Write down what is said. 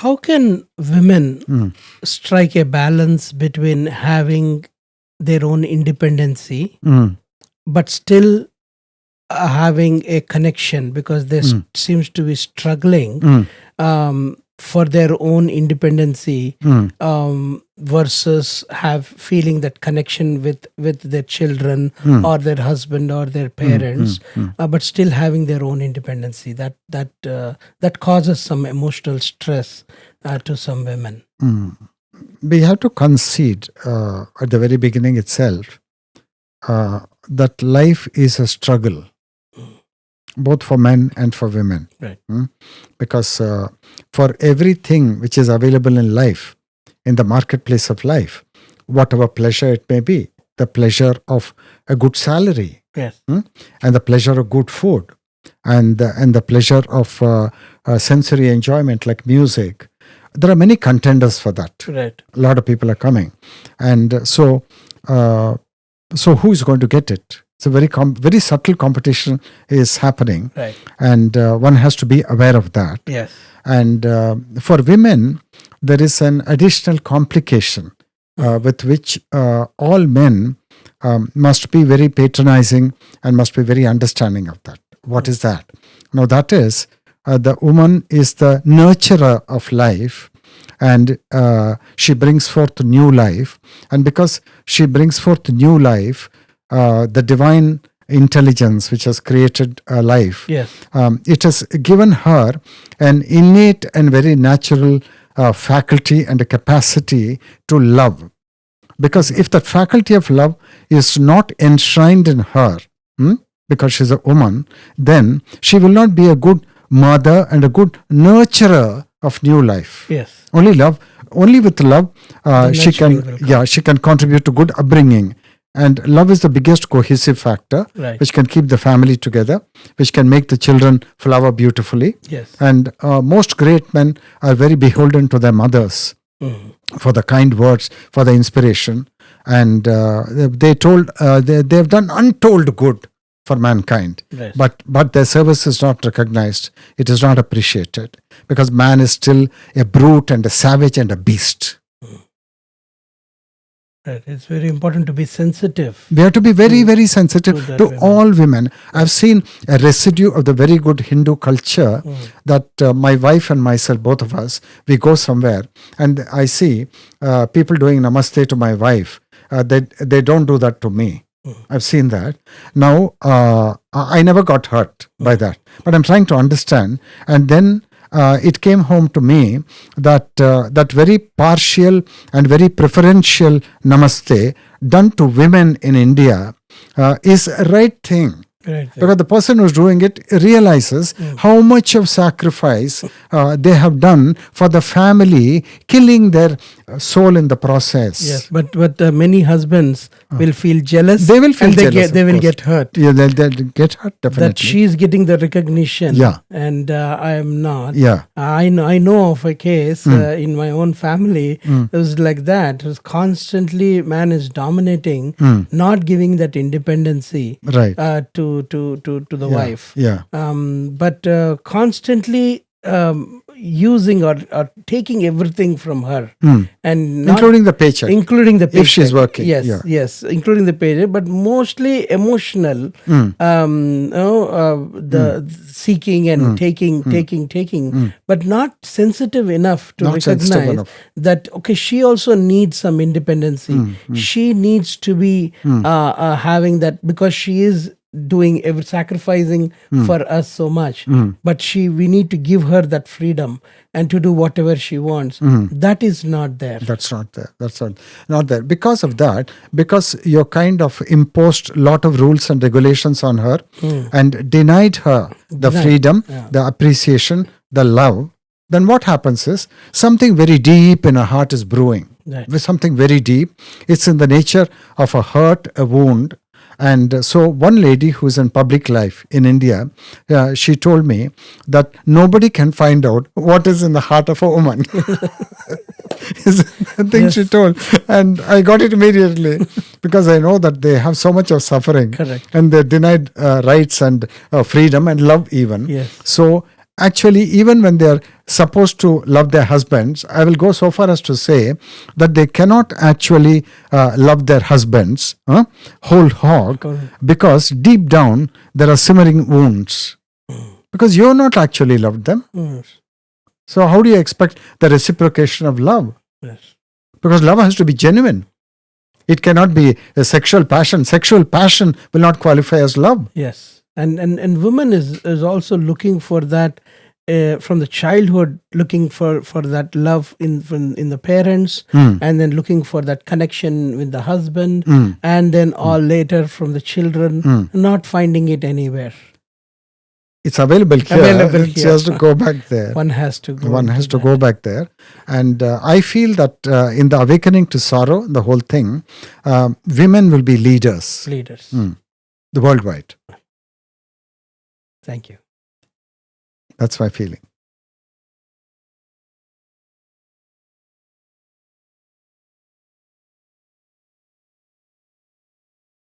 How can women strike a balance between having their own independency but still having a connection, because they seems to be struggling for their own independency versus have feeling that connection with their children or their husband or their parents, but still having their own independency. That causes some emotional stress to some women. We have to concede at the very beginning itself that life is a struggle, both for men and for women. Right. Because for everything which is available in life, in the marketplace of life, whatever pleasure it may be, the pleasure of a good salary, Yes. and the pleasure of good food, and the pleasure of sensory enjoyment like music, there are many contenders for that. Right. A lot of people are coming, and so who is going to get it? It's a very subtle competition is happening, Right. and one has to be aware of that. Yes. And for women, there is an additional complication with which all men must be very patronizing and must be very understanding of that. What is that? Now, that is the woman is the nurturer of life, and she brings forth new life. And because she brings forth new life, the divine intelligence which has created life, Yes. it has given her an innate and very natural faculty and a capacity to love. Because if that faculty of love is not enshrined in her, because she's a woman, then she will not be a good mother and a good nurturer of new life. Yes. Only with love, she nurturing will come. she can contribute to good upbringing. And love is the biggest cohesive factor, Right. which can keep the family together, which can make the children flower beautifully. Yes. And most great men are very beholden to their mothers for the kind words, for the inspiration. And they've done untold good for mankind. Right. But their service is not recognized. It is not appreciated, because man is still a brute and a savage and a beast. Right. It's very important to be sensitive. We have to be very, very sensitive that to women. all women. I've seen a residue of the very good Hindu culture that my wife and myself, both of us, we go somewhere and I see people doing namaste to my wife. They don't do that to me. I've seen that. Now, I never got hurt by that. But I'm trying to understand. And then it came home to me that that very partial and very preferential namaste done to women in India is a right thing. Right. Because the person who's doing it realizes how much of sacrifice they have done for the family, killing their soul in the process. Yes, but many husbands will feel jealous. They will feel and jealous, they of will course. get hurt. Yeah, they'll get hurt, definitely. That she's getting the recognition, Yeah. and I am not. Yeah. I know of a case in my own family. It was like that. It was constantly man is dominating, not giving that independency Right. to the wife. Yeah. But constantly using or taking everything from her, and not, Including the paycheck. including the paycheck. If she's working, Yes, yeah. yes, including the paycheck, but mostly emotional. The seeking and taking, but not sensitive enough to Not sensitive recognize enough. that okay, she also needs some independency. She needs to be having that, because she is doing sacrificing for us so much, but we need to give her that freedom and to do whatever she wants. That is not there. That's not there. That's not there. Because of that, because you kind of imposed a lot of rules and regulations on her and denied her the freedom, the appreciation, the love, then what happens is something very deep in her heart is brewing. Right. With something very deep. It's in the nature of a hurt, a wound. And so one lady who's in public life in India, she told me that nobody can find out what is in the heart of a woman. Is the thing she told. And I got it immediately because I know that they have so much of suffering. Correct. And they're denied rights and freedom and love even. Yes. So actually, even when they are supposed to love their husbands, I will go so far as to say that they cannot actually love their husbands whole hog, because deep down there are simmering wounds. Because you have not actually loved them. Yes. So how do you expect the reciprocation of love? Yes. Because love has to be genuine. It cannot be a sexual passion. Sexual passion will not qualify as love. Yes. And women is also looking for that from the childhood, looking for that love in the parents, and then looking for that connection with the husband, and then all later from the children, not finding it anywhere. It's available here. Available It's here. just to go back there. One has to go. One has to that. go back there. And I feel that in the awakening to sorrow, the whole thing, women will be leaders. Leaders. The worldwide. Thank you. That's my feeling.